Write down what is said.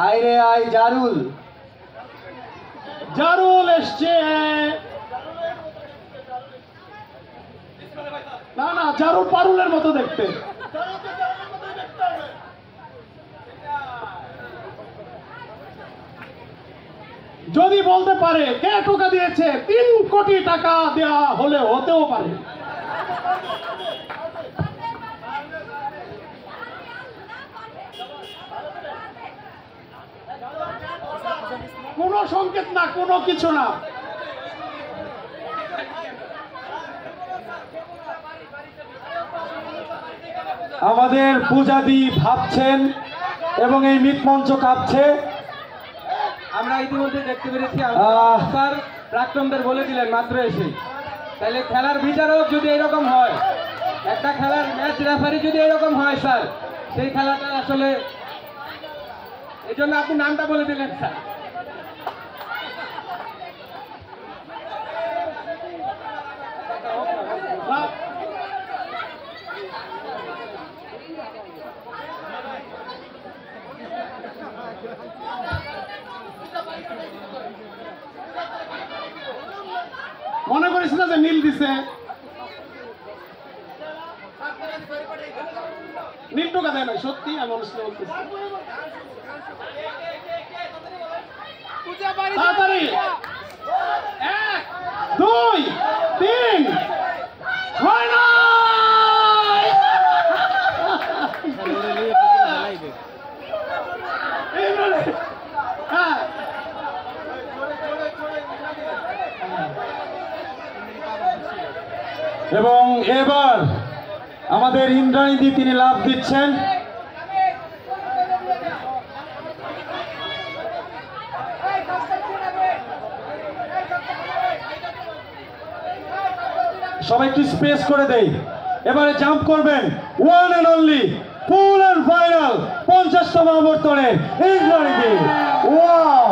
আয় রে আয় জারুল। জারুল এসছে। না না, জারুল পারুলের মতো দেখতে। যদি বলতে পারে কে টোকা দিয়েছে, 3 কোটি টাকা দেওয়া হলে হতেও পারে। কোনো সংকেত না, কোনো কিছু না। আমাদের পূজাদি ভাবছেন এবং এই মিটমঞ্চ কাঁপছে। আমরা ইতিমধ্যে দেখতে পেরেছি স্যার প্রাক্তনদের বলে দিলেন মাত্র এসে। তাহলে খেলার বিচারক যদি এরকম হয়, একটা খেলার ম্যাচ রেফারি যদি এরকম হয় স্যার, সেই খেলাটা আসলে এই জন্য আপনি নামটা বলে দিলেন স্যার। মনে করিস না যে নীল দিছে, নীল টোকা দেয় নাই, সত্যি আমি অনুষ্ঠিত বলতেছি। তাড়াতাড়ি 1 2 3 হয় না। হ্যাঁ, এবং এবার আমাদের ইন্দ্রাণীদি তিনি লাভ দিচ্ছেন। সবাই একটু স্পেস করে দেই। এবারে জাম্প করবেন one and only full and final 50তম আবর্তনে ইন্দ্রাণীদি। ওয়াও!